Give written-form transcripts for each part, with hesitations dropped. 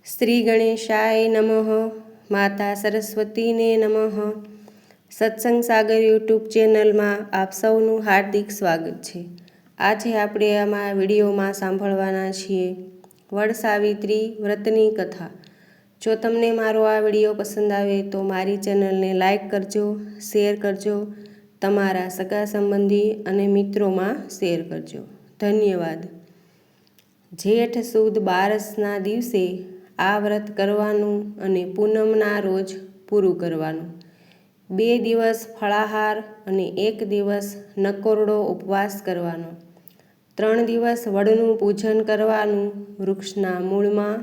શ્રી ગણેશાય નમઃ. માતા સરસ્વતીને નમઃ. સત્સંગ સાગર યુટ્યુબ ચેનલમાં આપ સૌનું હાર્દિક સ્વાગત છે. આજે આપણે આમાં વિડીયોમાં સાંભળવાના છીએ વડ સાવિત્રી વ્રતની કથા. જો તમને મારો આ વિડીયો પસંદ આવે તો મારી ચેનલને લાઈક કરજો, શેર કરજો, તમારા સગા સંબંધી અને મિત્રોમાં શેર કરજો. ધન્યવાદ. જેઠ સુદ બારસના દિવસે આ વ્રત કરવાનું અને પૂનમના રોજ પૂરું કરવાનું. 2 દિવસ ફળાહાર અને 1 દિવસ નકોરડો ઉપવાસ કરવાનો. 3 દિવસ વડનું પૂજન કરવાનું. વૃક્ષના મૂળમાં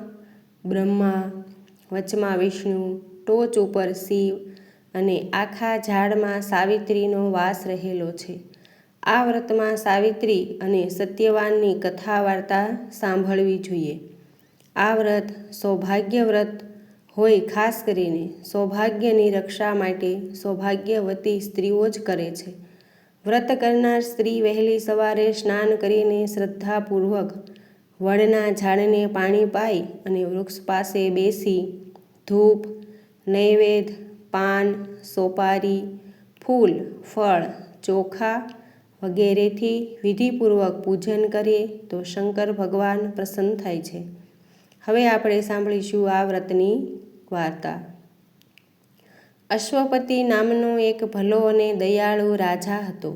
બ્રહ્મા, વચમાં વિષ્ણુ, ટોચ ઉપર શિવ અને આખા ઝાડમાં સાવિત્રીનો વાસ રહેલો છે. આ વ્રતમાં સાવિત્રી અને સત્યવાનની કથા વાર્તા સાંભળવી જોઈએ. આ વ્રત સૌભાગ્ય વ્રત હોય. ખાસ કરીને સૌભાગ્યની રક્ષા માટે સૌભાગ્યવતી સ્ત્રીઓ જ કરે છે. વ્રત કરનાર સ્ત્રી વહેલી સવારે સ્નાન કરીને શ્રદ્ધાપૂર્વક વડના ઝાડને પાણી પાઈ અને વૃક્ષ પાસે બેસી ધૂપ, નૈવેદ્ય, પાન, સોપારી, ફૂલ, ફળ, ચોખા વગેરેથી વિધિપૂર્વક પૂજન કરીએ તો શંકર ભગવાન પ્રસન્ન થાય છે. હવે આપણે સાંભળીશું આ વ્રતની વાર્તા. અશ્વપતિ નામનો એક ભલો અને દયાળુ રાજા હતો.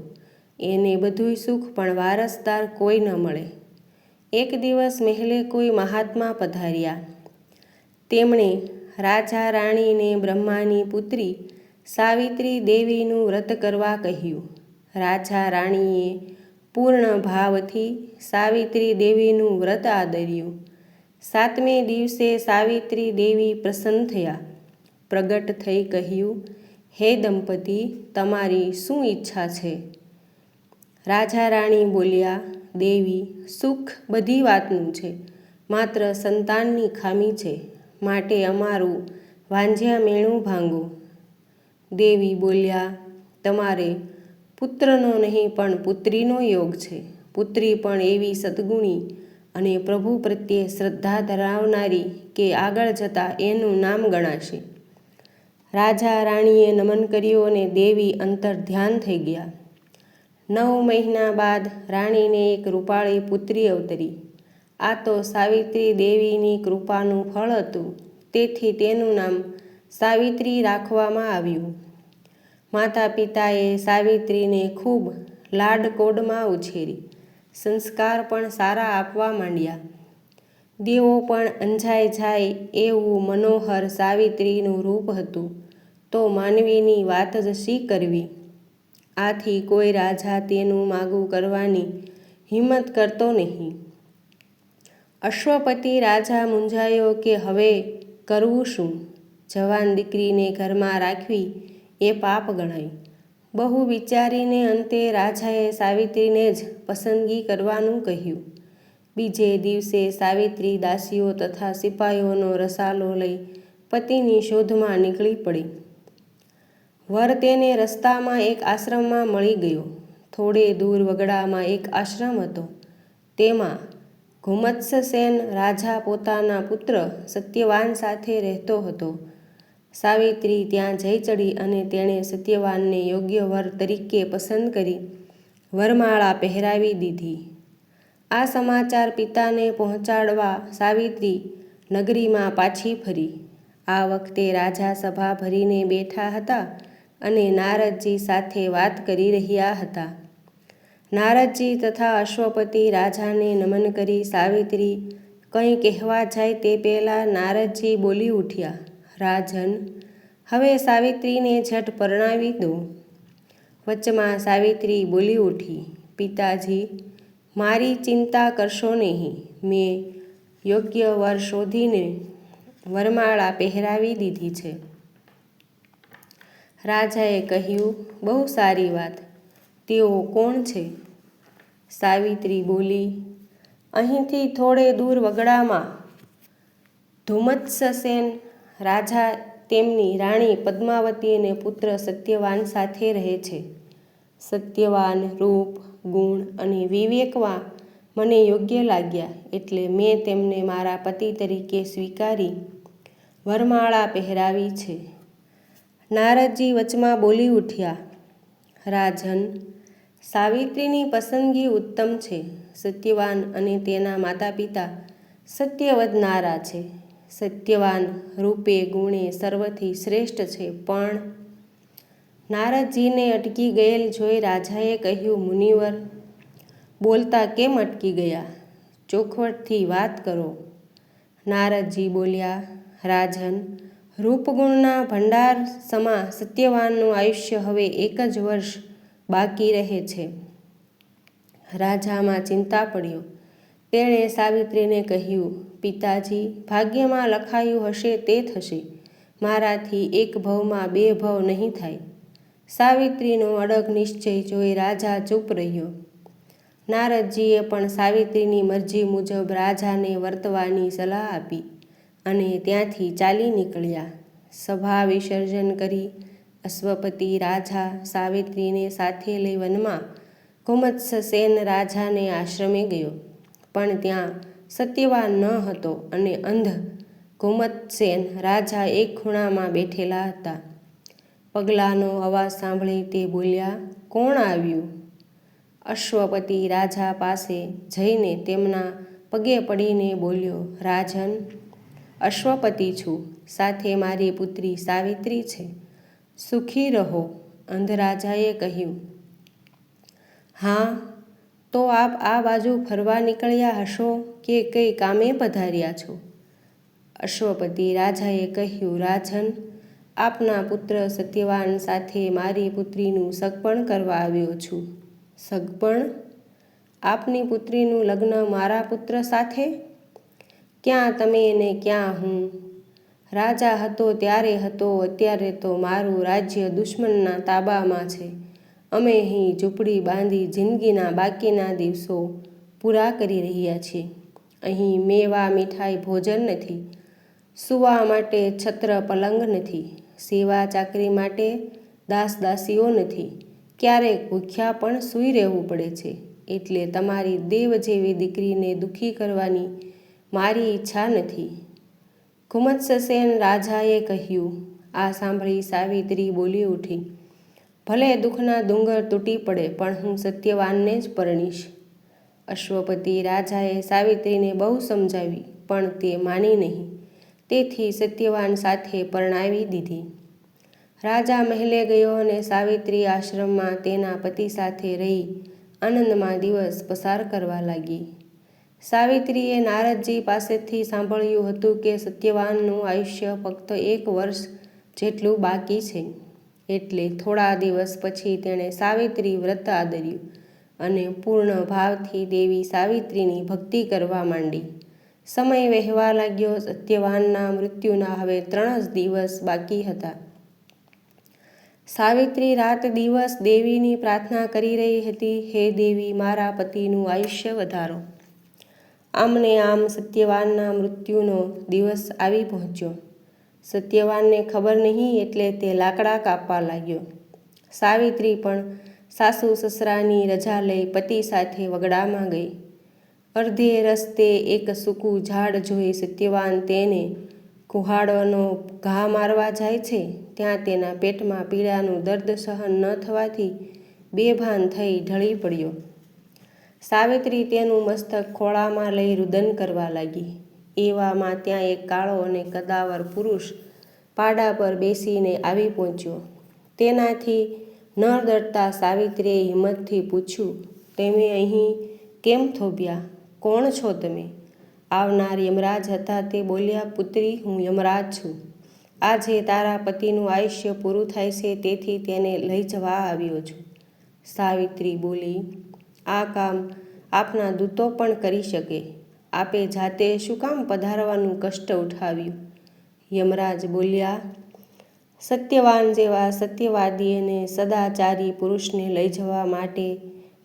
એને બધુંય સુખ પણ વારસદાર કોઈ ન મળે. એક દિવસ મહેલે કોઈ મહાત્મા પધાર્યા. તેમણે રાજા રાણીને બ્રહ્માની પુત્રી સાવિત્રી દેવીનું વ્રત કરવા કહ્યું. રાજા રાણીએ પૂર્ણ ભાવથી સાવિત્રી દેવીનું વ્રત આદર્યું. 7મે દિવસે સાવિત્રી દેવી પ્રસન્ન થયા. પ્રગટ થઈ કહ્યું, હે દંપતી, તમારી શું ઈચ્છા છે? રાજા રાણી બોલ્યા, દેવી, સુખ બધી વાતનું છે, માત્ર સંતાનની ખામી છે, માટે અમારું વાંઝ્યા મેણું ભાંગો. દેવી બોલ્યા, તમારે પુત્રનો નહીં પણ પુત્રીનો યોગ છે. પુત્રી પણ એવી સદ્ગુણી અને પ્રભુ પ્રત્યે શ્રદ્ધા ધરાવનારી કે આગળ જતાં એનું નામ ગણાશે. રાજા રાણીએ નમન કર્યું અને દેવી અંતર ધ્યાન થઈ ગયા. 9 મહિના બાદ રાણીને એક રૂપાળી પુત્રી અવતરી. આ તો સાવિત્રી દેવીની કૃપાનું ફળ હતું, તેથી તેનું નામ સાવિત્રી રાખવામાં આવ્યું. માતા પિતાએ સાવિત્રીને ખૂબ લાડકોડમાં ઉછેરી. સંસ્કાર પણ સારા આપવા માંડ્યા. દેવો પણ અંજાઈ જાય એવું મનોહર સાવિત્રીનું રૂપ હતું, તો માનવીની વાત જ શી કરવી. આથી કોઈ રાજા તેનું માગું કરવાની હિંમત કરતો નહીં. અશ્વપતિ રાજા મૂંઝાયો કે હવે કરવું શું? જવાન દીકરીને ઘરમાં રાખવી એ પાપ ગણાય. બહુ વિચારીને અંતે રાજાએ સાવિત્રીને જ પસંદગી કરવાનું કહ્યું. બીજે દિવસે સાવિત્રી દાસીઓ તથા સિપાહીઓનો રસાલો લઈ પતિની શોધમાં નીકળી પડી. વર તેને રસ્તામાં એક આશ્રમમાં મળી ગયો. થોડે દૂર વગડામાં એક આશ્રમ હતો. તેમાં ઘુમત્સસેન રાજા પોતાના પુત્ર સત્યવાન સાથે રહેતો હતો. સાવિત્રી ત્યાં જઈ ચડી અને તેણે સત્યવાનને યોગ્ય વર તરીકે પસંદ કરી વરમાળા પહેરાવી દીધી. આ સમાચાર પિતાને પહોંચાડવા સાવિત્રી નગરીમાં પાછી ફરી. આ વખતે રાજા સભા ભરીને બેઠા હતા અને નારદજી સાથે વાત કરી રહ્યા હતા. નારદજી તથા અશ્વપતિ રાજાને નમન કરી સાવિત્રી કંઈ કહેવા જાય તે પહેલાં નારદજી બોલી ઉઠ્યા, રાજન, હવે સાવિત્રીને ઝટ પરણાવી દો. વચમાં સાવિત્રી બોલી ઉઠી, પિતાજી, મારી ચિંતા કરશો નહીં. મેં યોગ્ય વર શોધીને વરમાળા પહેરાવી દીધી છે. રાજાએ કહ્યું, બહુ સારી વાત. તેઓ કોણ છે? સાવિત્રી બોલી, અહીંથી થોડે દૂર વગડામાં ધુમત્સસેન રાજા તેમની રાણી પદ્માવતી અને પુત્ર સત્યવાન સાથે રહે છે. સત્યવાન રૂપ, ગુણ અને વિવેકમાં મને યોગ્ય લાગ્યા એટલે મેં તેમને મારા પતિ તરીકે સ્વીકારી વરમાળા પહેરાવી છે. નારદજી વચમાં બોલી ઉઠ્યા, રાજન, સાવિત્રીની પસંદગી ઉત્તમ છે. સત્યવાન અને તેના માતા પિતા સત્યવદનારા છે. સત્યવાન રૂપે ગુણે સર્વથી શ્રેષ્ઠ છે. પણ નારદજીને અટકી ગયેલ જોઈ રાજાએ કહ્યું, મુનિવર, બોલતા કેમ અટકી ગયા? ચોખવટથી વાત કરો. નારદજી બોલ્યા, રાજન, રૂપગુણના ભંડાર સમા સત્યવાનનું આયુષ્ય હવે 1 જ વર્ષ બાકી રહે છે. રાજામાં ચિંતા પડ્યો. તેણે સાવિત્રીને કહ્યું, પિતાજી, ભાગ્યમાં લખાયું હશે તે થશે. મારાથી 1 ભવમાં 2 ભવ નહીં થાય. સાવિત્રીનો અડગ નિશ્ચય જોઈ રાજા ચૂપ રહ્યો. નારદજીએ પણ સાવિત્રીની મરજી મુજબ રાજાને વર્તવાની સલાહ આપી અને ત્યાંથી ચાલી નીકળ્યા. સભા વિસર્જન કરી અશ્વપતિ રાજા સાવિત્રીને સાથે લઈ વનમાં ગુમત્સસેન રાજાને આશ્રમે ગયો. પણ ત્યાં સત્યવાન ન હતો અને અંધ ગુમત્સેન રાજા એક ખૂણામાં બેઠેલા હતા. પગલાંનો અવાજ સાંભળી તે બોલ્યા, કોણ આવ્યું? અશ્વપતિ રાજા પાસે જઈને તેમના પગે પડીને બોલ્યો, રાજન, અશ્વપતિ છું. સાથે મારી પુત્રી સાવિત્રી છે. સુખી રહો. અંધ રાજાએ કહ્યું, હા, તો આપ આ બાજુ ફરવા નીકળ્યા હશો કે કંઈ કામે પધાર્યા છો? અશ્વપતિ રાજાએ કહ્યું, રાજન, આપના પુત્ર સત્યવાન સાથે મારી પુત્રીનું સગપણ કરવા આવ્યો છું. સગપણ? આપની પુત્રીનું લગ્ન મારા પુત્ર સાથે? ક્યાં તમે ને ક્યાં હું? રાજા હતો ત્યારે હતો, અત્યારે તો મારું રાજ્ય દુશ્મનના તાબામાં છે. અમે અહીં ઝૂંપડી બાંધી જિંદગીના બાકીના દિવસો પૂરા કરી રહ્યા છીએ. અહીં મેવા મીઠાઈ ભોજન નથી, સૂવા માટે છત્ર પલંગ નથી, સેવા ચાકરી માટે દાસ દાસીઓ નથી. ક્યારેક ભૂખ્યા પણ સૂઈ રહેવું પડે છે. એટલે તમારી દેવ જેવી દીકરીને દુઃખી કરવાની મારી ઈચ્છા નથી. ગુમત્સસેન રાજાએ કહ્યું. આ સાંભળી સાવિત્રી બોલી ઉઠી, ભલે દુઃખના ડુંગર તૂટી પડે પણ હું સત્યવાનને જ પરણીશ. અશ્વપતિ રાજાએ સાવિત્રીને બહુ સમજાવી પણ તે માની નહીં. તેથી સત્યવાન સાથે પરણાવી દીધી. રાજા મહેલે ગયો અને સાવિત્રી આશ્રમમાં તેના પતિ સાથે રહી આનંદમાં દિવસ પસાર કરવા લાગી. સાવિત્રીએ નારદજી પાસેથી સાંભળ્યું હતું કે સત્યવાનનું આયુષ્ય ફક્ત 1 વર્ષ જેટલું બાકી છે. એટલે થોડા દિવસ પછી તેણે સાવિત્રી વ્રત આદર્યું અને પૂર્ણ ભાવથી દેવી સાવિત્રીની ભક્તિ કરવા માંડી. સમય વહેવા લાગ્યો. સત્યવાનના મૃત્યુના હવે 3 જ દિવસ બાકી હતા. સાવિત્રી રાત દિવસ દેવીની પ્રાર્થના કરી રહી હતી, હે દેવી, મારા પતિનું આયુષ્ય વધારો. આમને આમ સત્યવાનના મૃત્યુનો દિવસ આવી પહોંચ્યો. સત્યવાનને ખબર નહીં એટલે તે લાકડા કાપવા લાગ્યો. સાવિત્રી પણ સાસુ સસરાની રજા લઈ પતિ સાથે વગડામાં ગઈ. અર્ધે રસ્તે એક સૂકું ઝાડ જોઈ સત્યવાન તેને કુહાડોનો ઘા મારવા જાય છે. ત્યાં તેના પેટમાં પીડાનું દર્દ સહન ન થવાથી બેભાન થઈ ઢળી પડ્યો. સાવિત્રી તેનું મસ્તક ખોળામાં લઈ રુદન કરવા લાગી. એવામાં ત્યાં એક કાળો અને કદાવર પુરુષ પાડા પર બેસીને આવી પહોંચ્યો. તેનાથી ન ડરતા સાવિત્રીએ હિંમતથી પૂછ્યું, તમે અહીં કેમ થોભ્યા? કોણ છો તમે? આવનાર યમરાજ હતા. તે બોલ્યા, પુત્રી, હું યમરાજ છું. આજે તારા પતિનું આયુષ્ય પૂરું થાય છે, તેથી તેને લઈ જવા આવ્યો છું. સાવિત્રી બોલી, આ કામ આપના દૂતો પણ કરી શકે. આપે જાતે શું કામ પધારવાનું કષ્ટ ઉઠાવ્યું? યમરાજ બોલ્યા, સત્યવાન જેવા સત્યવાદી અને સદાચારી પુરુષને લઈ જવા માટે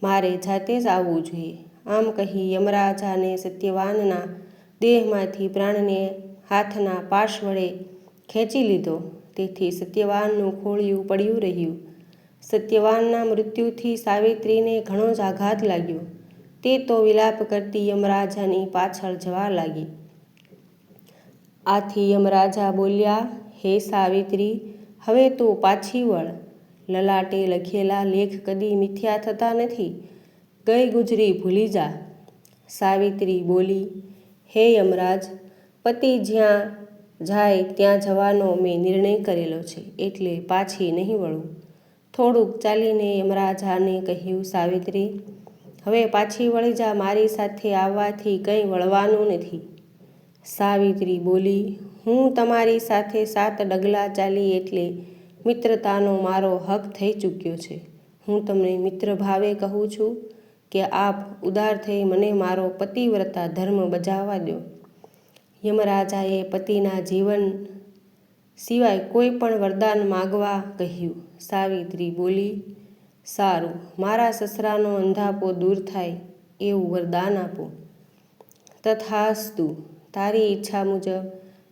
મારે જાતે જ આવવું જોઈએ. આમ કહી યમરાજાને સત્યવાનના દેહમાંથી પ્રાણને હાથના પાશ વડે ખેંચી લીધો. તેથી સત્યવાનનું ખોળિયું પડ્યું રહ્યું. સત્યવાનના મૃત્યુથી સાવિત્રીને ઘણો જ આઘાત લાગ્યો. તે તો વિલાપ કરતી યમરાજાની પાછળ જવા લાગી. આથી યમરાજા બોલ્યા, હે સાવિત્રી, હવે તું પાછી વળ. લલાટે લખેલા લેખ કદી મિથ્યા થતા નથી. ગઈ ગુજરી ભૂલી જા. સાવિત્રી બોલી, હે યમરાજ, પતિ જ્યાં જાય ત્યાં જવાનો મેં નિર્ણય કરેલો છે, એટલે પાછી નહીં વળું. થોડુંક ચાલીને યમરાજાને કહ્યું, સાવિત્રી, હવે પાછી વળી જા. મારી સાથે આવવાથી કંઈ વળવાનું નથી. સાવિત્રી બોલી, હું તમારી સાથે 7 ડગલા ચાલી એટલે મિત્રતાનો મારો હક થઈ ચૂક્યો છે. હું તમને મિત્ર ભાવે કહું છું કે આપ ઉદાર થઈ મને મારો પતિવ્રતા ધર્મ બજાવવા દો. યમરાજાએ પતિના જીવન સિવાય કોઈ પણ વરદાન માગવા કહ્યું. સાવિત્રી બોલી, સારું, મારા સસરાનો અંધાપો દૂર થાય એવું વરદાન આપો. તથાસ્તુ, તારી ઈચ્છા મુજબ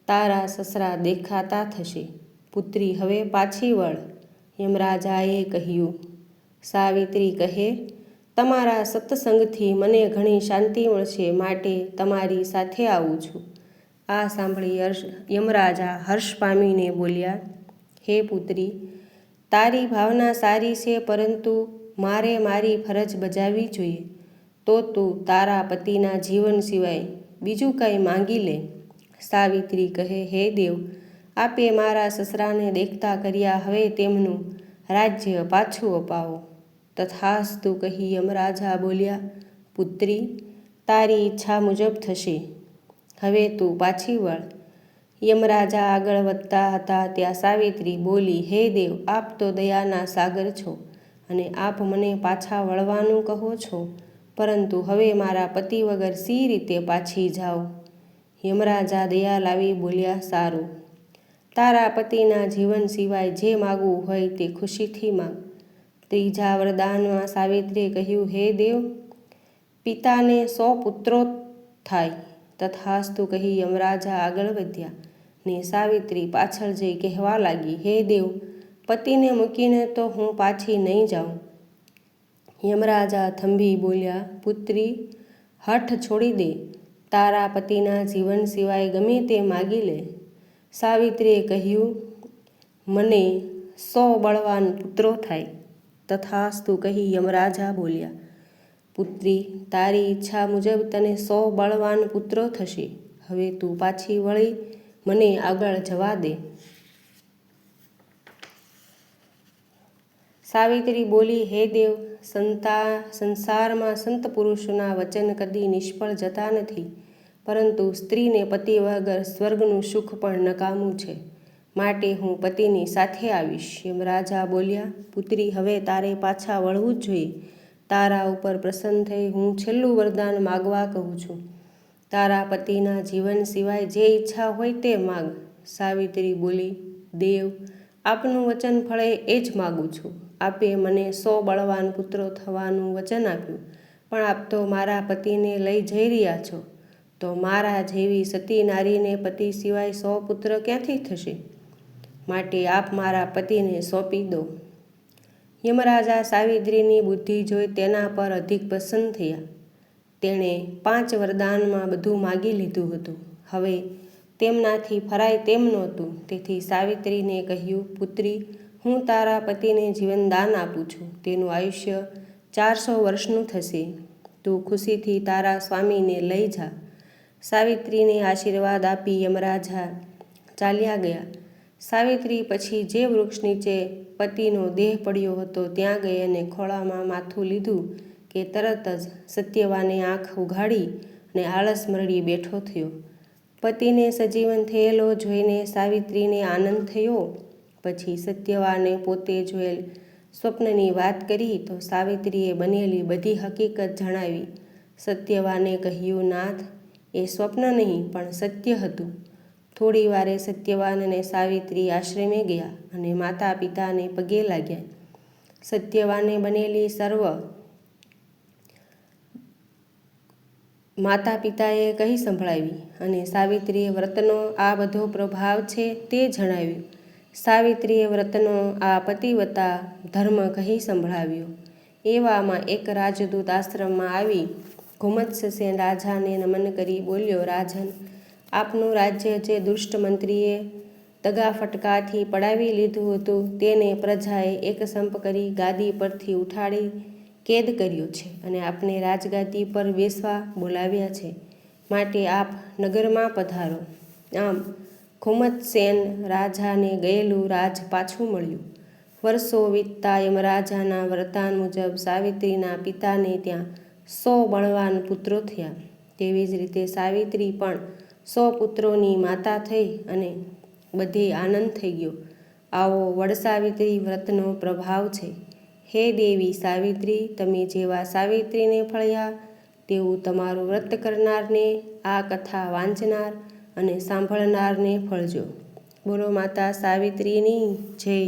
તારા સસરા દેખાતા થશે. પુત્રી, હવે પાછી વળ. યમરાજાએ કહ્યું. સાવિત્રી કહે, તમારા સત્સંગથી મને ઘણી શાંતિ મળશે, માટે તમારી સાથે આવું છું. આ સાંભળી યમરાજા હર્ષ પામીને બોલ્યા, હે પુત્રી, તારી ભાવના સારી છે, પરંતુ મારે મારી ફરજ બજાવવી જોઈએ. તો તું તારા પતિના જીવન સિવાય બીજું કંઈ માંગી લે. સાવિત્રી કહે, હે દેવ, આપે મારા સસરાને દેખતા કર્યા, હવે તેમનું રાજ્ય પાછું અપાવો. તથાસ્તુ કહી યમરાજા બોલ્યા, પુત્રી, તારી ઈચ્છા મુજબ થશે. હવે તું પાછી વળ. યમરાજા આગળ વધતા હતા ત્યાં સાવિત્રી બોલી, હે દેવ, આપ તો દયાના સાગર છો અને આપ મને પાછા વળવાનું કહો છો, પરંતુ હવે મારા પતિ વગર સી રીતે પાછી જાઉં? યમરાજા દયા લાવી બોલ્યા, સારું, તારા પતિના જીવન સિવાય જે માગવું હોય તે ખુશીથી માગ. ત્રીજા વરદાનમાં સાવિત્રીએ કહ્યું, હે દેવ, પિતાને 100 પુત્રો થાય. તથાસ્તુ કહી યમરાજા આગળ વધ્યા ને સાવિત્રી પાછળ જઈ કહેવા લાગી, હે દેવ, પતિને મૂકીને તો હું પાછી નહીં જાઉં. યમરાજા થંભી બોલ્યા, પુત્રી, હઠ છોડી દે. તારા પતિના જીવન સિવાય ગમે તે માગી લે. સાવિત્રીએ કહ્યું, મને 100 બળવાન પુત્રો થાય. તથાસ્તુ કહી યમરાજા બોલ્યા, પુત્રી, તારી ઈચ્છા મુજબ તને 100 બળવાન પુત્રો થશે. હવે તું પાછી વળી મને આગળ જવા દે. સાવિત્રી બોલી, હે દેવ, સંસારમાં સંત પુરુષોના વચન કદી નિષ્ફળ જતા નથી, પરંતુ સ્ત્રીને પતિ વગર સ્વર્ગનું સુખ પણ નકામું છે, માટે હું પતિની સાથે આવીશ. યમરાજા બોલ્યા, પુત્રી, હવે તારે પાછા વળવું જ જોઈએ. તારા ઉપર પ્રસન્ન થઈ હું છેલ્લું વરદાન માગવા કહું છું. તારા પતિના જીવન સિવાય જે ઈચ્છા હોય તે માગ. સાવિત્રી બોલી, દેવ, આપનું વચન ફળે એ જ માગું છું. આપે મને 100 બળવાન પુત્રો થવાનું વચન આપ્યું, પણ આપ તો મારા પતિને લઈ જઈ રહ્યા છો, તો મારા જેવી સતી નારીને પતિ સિવાય 100 પુત્ર ક્યાંથી થશે? માટે આપ મારા પતિને સોંપી દો. યમરાજા સાવિત્રીની બુદ્ધિ જોઈ તેના પર અધિક પ્રસન્ન થયા. તેણે 5 વરદાનમાં બધું માગી લીધું હતું. હવે તેમનાથી ફરાય તેમ નહોતું. તેથી સાવિત્રીને કહ્યું, પુત્રી, હું તારા પતિને જીવનદાન આપું છું. તેનું આયુષ્ય 400 વર્ષનું થશે. તું ખુશીથી તારા સ્વામીને લઈ જા. સાવિત્રીને આશીર્વાદ આપી યમરાજા ચાલ્યા ગયા. સાવિત્રી પછી જે વૃક્ષ નીચે પતિનો દેહ પડ્યો હતો ત્યાં ગઈ અને ખોળામાં માથું લીધું કે તરત જ સત્યવાને આંખ ઉઘાડી અને આળસ મરડી બેઠો થયો. પતિને સજીવન થયેલો જોઈને સાવિત્રીને આનંદ થયો. પછી સત્યવાને પોતે જોયેલ સ્વપ્નની વાત કરી તો સાવિત્રીએ બનેલી બધી હકીકત જણાવી. સત્યવાને કહ્યું, નાથ, એ સ્વપ્ન નહીં પણ સત્ય હતું. થોડી વારે સત્યવાન અને સાવિત્રી આશ્રમે ગયા અને માતા પિતાને પગે લાગ્યા. સત્યવાને બનેલી સર્વ માતા પિતાએ કહી સંભળાવી અને સાવિત્રીએ વ્રતનો આ બધો પ્રભાવ છે તે જણાવ્યું. સાવિત્રીએ વ્રતનો આ પતિવ્રતા ધર્મ કહી સંભળાવ્યો. એવામાં એક રાજદૂત આશ્રમમાં આવી ઘુમત્સસેન રાજાને નમન કરી બોલ્યો, રાજન, આપનું રાજ્ય જે દુષ્ટ મંત્રીએ દગા ફટકાથી પડાવી લીધું હતું તેને પ્રજાએ એકસંપ કરી ગાદી પરથી ઉઠાડી કેદ કર્યો છે અને આપને રાજગાદી પર બેસવા બોલાવ્યા છે, માટે આપ નગરમાં પધારો. આમ ઘુમત્સેન રાજાને ગયેલું રાજ પાછું મળ્યું. વર્ષો વીતતા યમરાજાના વરદાન મુજબ સાવિત્રીના પિતાને ત્યાં 100 બળવાન પુત્રો થયા. તેવી જ રીતે સાવિત્રી પણ 100 પુત્રોની માતા થઈ અને બધે આનંદ થઈ ગયો. આવો વડસાવિત્રી વ્રતનો પ્રભાવ છે. હે દેવી સાવિત્રી, તમે જેવા સાવિત્રીને ફળ્યા તેવું તમારું વ્રત કરનારને, આ કથા વાંચનાર અને સાંભળનારને ફળજો. બોલો માતા સાવિત્રીની જય.